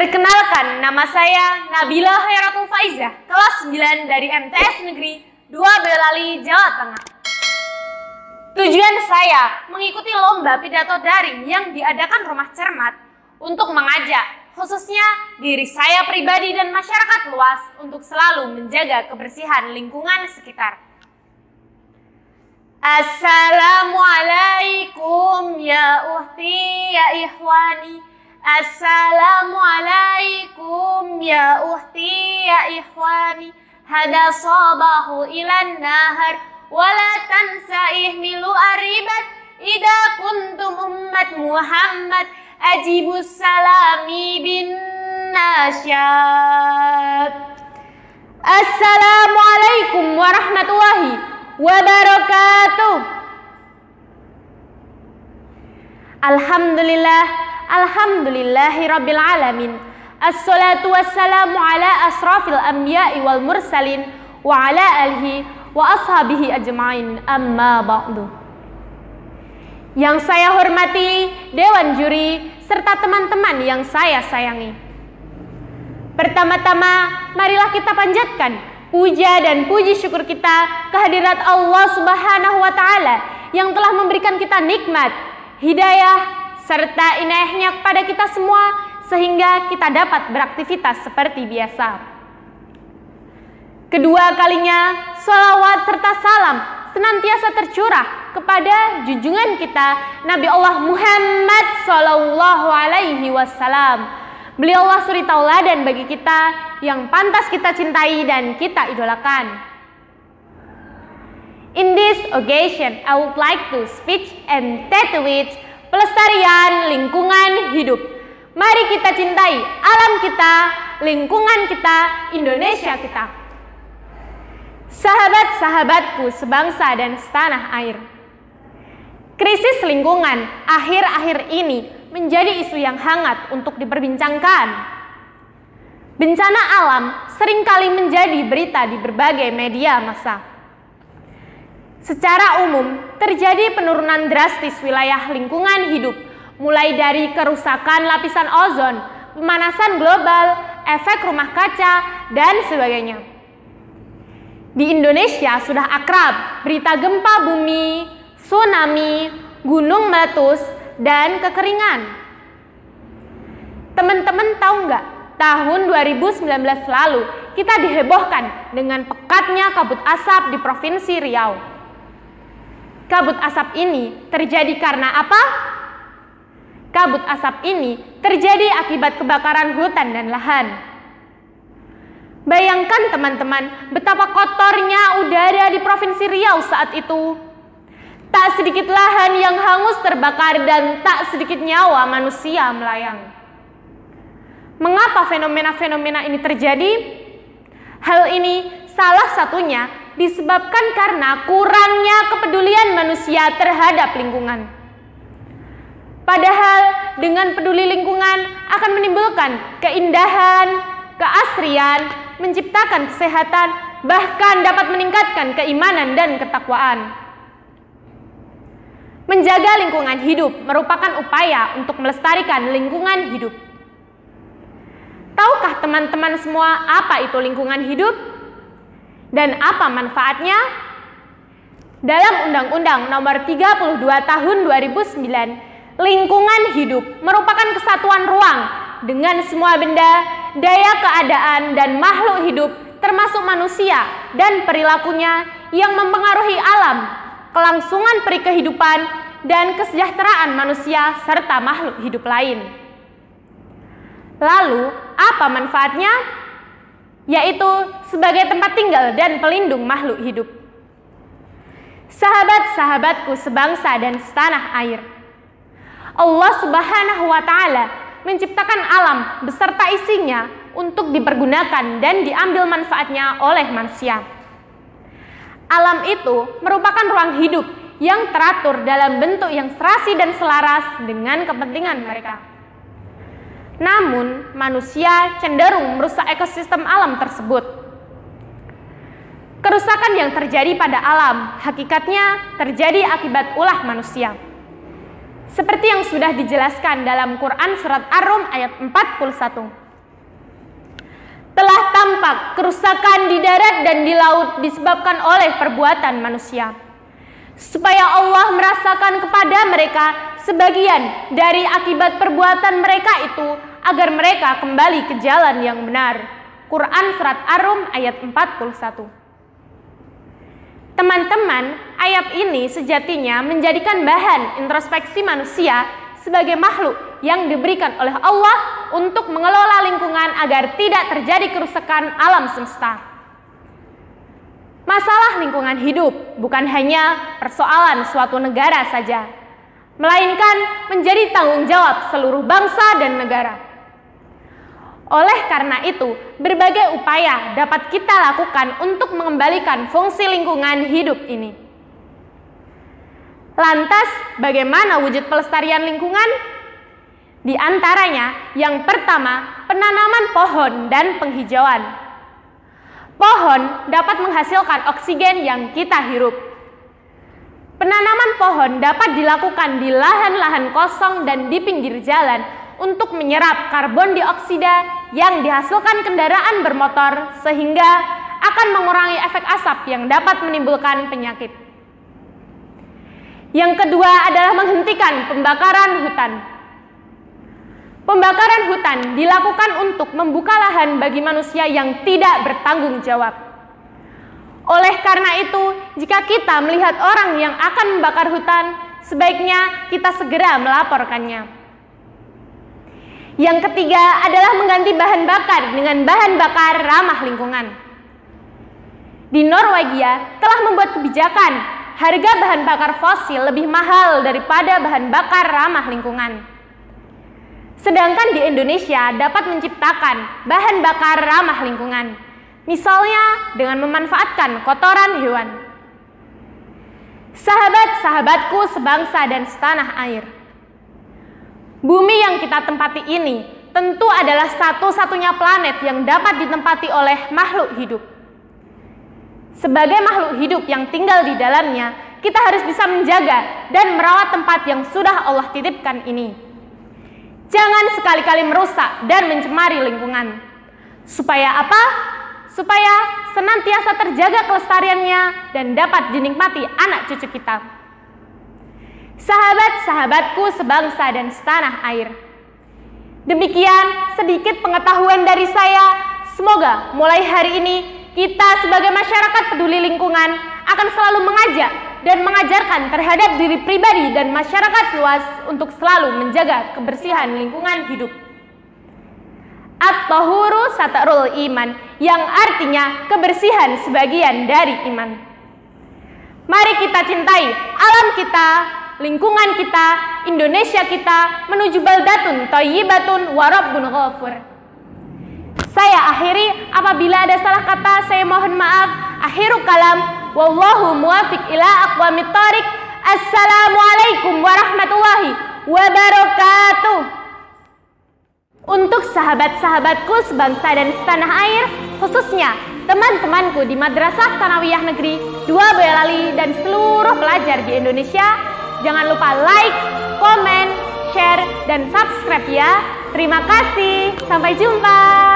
Perkenalkan, nama saya Nabila Hairatul Faizah, kelas 9 dari MTS Negeri 2 Boyolali, Jawa Tengah. Tujuan saya mengikuti lomba pidato daring yang diadakan Rumah Cermat untuk mengajak khususnya diri saya pribadi dan masyarakat luas untuk selalu menjaga kebersihan lingkungan sekitar. Assalamualaikum ya uhti ya ikhwani. Assalamualaikum ya uhti ya ikhwani. Hada sabahu ilan nahar wala tansa ihmilu aribat. Ida kuntum ummat Muhammad ajibus salami bin nasyad. Assalamualaikum warahmatullahi wabarakatuh. Alhamdulillahi rabbil alamin. Assalatu wassalamu ala asrafil anbiya'i wal mursalin wa ala alihi wa ashabihi ajma'in, amma ba'du. Yang saya hormati Dewan Juri serta teman-teman yang saya sayangi. Pertama-tama, marilah kita panjatkan puja dan puji syukur kita kehadirat Allah Subhanahu wa Ta'ala yang telah memberikan kita nikmat, hidayah, serta inayahnya kepada kita semua sehingga kita dapat beraktivitas seperti biasa. Kedua kalinya, sholawat serta salam senantiasa tercurah kepada junjungan kita Nabi Allah Muhammad Sallallahu Alaihi Wasallam. Beliaulah suri tauladan bagi kita yang pantas kita cintai dan kita idolakan. In this occasion, I would like to speak and with pelestarian lingkungan hidup. Mari kita cintai alam kita, lingkungan kita, Indonesia kita. Sahabat-sahabatku sebangsa dan setanah air. Krisis lingkungan akhir-akhir ini menjadi isu yang hangat untuk diperbincangkan. Bencana alam seringkali menjadi berita di berbagai media massa. Secara umum, terjadi penurunan drastis wilayah lingkungan hidup, mulai dari kerusakan lapisan ozon, pemanasan global, efek rumah kaca, dan sebagainya. Di Indonesia sudah akrab berita gempa bumi, tsunami, gunung meletus, dan kekeringan. Teman-teman tahu nggak, tahun 2019 lalu kita dihebohkan dengan pekatnya kabut asap di Provinsi Riau. Kabut asap ini terjadi karena apa? Kabut asap ini terjadi akibat kebakaran hutan dan lahan. Bayangkan teman-teman betapa kotornya udara di Provinsi Riau saat itu. Tak sedikit lahan yang hangus terbakar dan tak sedikit nyawa manusia melayang. Mengapa fenomena-fenomena ini terjadi? Hal ini salah satunya disebabkan karena kurangnya kepedulian manusia terhadap lingkungan. Padahal dengan peduli lingkungan akan menimbulkan keindahan, keasrian, menciptakan kesehatan, bahkan dapat meningkatkan keimanan dan ketakwaan. Menjaga lingkungan hidup merupakan upaya untuk melestarikan lingkungan hidup. Tahukah teman-teman semua apa itu lingkungan hidup? Dan apa manfaatnya? Dalam Undang-Undang Nomor 32 Tahun 2009, lingkungan hidup merupakan kesatuan ruang dengan semua benda, daya keadaan, dan makhluk hidup termasuk manusia dan perilakunya yang mempengaruhi alam, kelangsungan peri kehidupan, dan kesejahteraan manusia serta makhluk hidup lain. Lalu, apa manfaatnya? Yaitu sebagai tempat tinggal dan pelindung makhluk hidup. Sahabat-sahabatku sebangsa dan setanah air, Allah Subhanahu wa Ta'ala menciptakan alam beserta isinya untuk dipergunakan dan diambil manfaatnya oleh manusia. Alam itu merupakan ruang hidup yang teratur dalam bentuk yang serasi dan selaras dengan kepentingan mereka. Namun, manusia cenderung merusak ekosistem alam tersebut. Kerusakan yang terjadi pada alam, hakikatnya terjadi akibat ulah manusia. Seperti yang sudah dijelaskan dalam Quran Surat Ar-Rum ayat 41. Telah tampak kerusakan di darat dan di laut disebabkan oleh perbuatan manusia, supaya Allah merasakan kepada mereka sebagian dari akibat perbuatan mereka itu, agar mereka kembali ke jalan yang benar. Quran Surat Ar-Rum ayat 41. Teman-teman, ayat ini sejatinya menjadikan bahan introspeksi manusia sebagai makhluk yang diberikan oleh Allah untuk mengelola lingkungan agar tidak terjadi kerusakan alam semesta. Masalah lingkungan hidup bukan hanya persoalan suatu negara saja, melainkan menjadi tanggung jawab seluruh bangsa dan negara. Oleh karena itu, berbagai upaya dapat kita lakukan untuk mengembalikan fungsi lingkungan hidup ini. Lantas, bagaimana wujud pelestarian lingkungan? Di antaranya, yang pertama, penanaman pohon dan penghijauan. Pohon dapat menghasilkan oksigen yang kita hirup. Penanaman pohon dapat dilakukan di lahan-lahan kosong dan di pinggir jalan untuk menyerap karbon dioksida yang dihasilkan kendaraan bermotor, sehingga akan mengurangi efek asap yang dapat menimbulkan penyakit. Yang kedua adalah menghentikan pembakaran hutan. Pembakaran hutan dilakukan untuk membuka lahan bagi manusia yang tidak bertanggung jawab. Oleh karena itu, jika kita melihat orang yang akan membakar hutan, sebaiknya kita segera melaporkannya. Yang ketiga adalah mengganti bahan bakar dengan bahan bakar ramah lingkungan. Di Norwegia telah membuat kebijakan harga bahan bakar fosil lebih mahal daripada bahan bakar ramah lingkungan. Sedangkan di Indonesia dapat menciptakan bahan bakar ramah lingkungan, misalnya dengan memanfaatkan kotoran hewan. Sahabat-sahabatku sebangsa dan setanah air, bumi yang kita tempati ini tentu adalah satu-satunya planet yang dapat ditempati oleh makhluk hidup. Sebagai makhluk hidup yang tinggal di dalamnya, kita harus bisa menjaga dan merawat tempat yang sudah Allah titipkan ini. Jangan sekali-kali merusak dan mencemari lingkungan. Supaya apa? Supaya senantiasa terjaga kelestariannya dan dapat dinikmati anak cucu kita. Sahabat-sahabatku sebangsa dan setanah air, demikian sedikit pengetahuan dari saya. Semoga mulai hari ini kita sebagai masyarakat peduli lingkungan akan selalu mengajak dan mengajarkan terhadap diri pribadi dan masyarakat luas untuk selalu menjaga kebersihan lingkungan hidup. At-tahuru satarul iman, yang artinya kebersihan sebagian dari iman. Mari kita cintai alam kita, lingkungan kita, Indonesia kita menuju baldatun thayyibatun wa rabbun ghafur. Saya akhiri, apabila ada salah kata saya mohon maaf. Akhiru kalam, wallahu muwafiq ila aqwamit thoriq. Assalamualaikum warahmatullahi wabarakatuh. Untuk sahabat-sahabatku sebangsa dan setanah air, khususnya teman-temanku di Madrasah Tsanawiyah Negeri 2 Boyolali dan seluruh pelajar di Indonesia, jangan lupa like, komen, share, dan subscribe ya. Terima kasih. Sampai jumpa.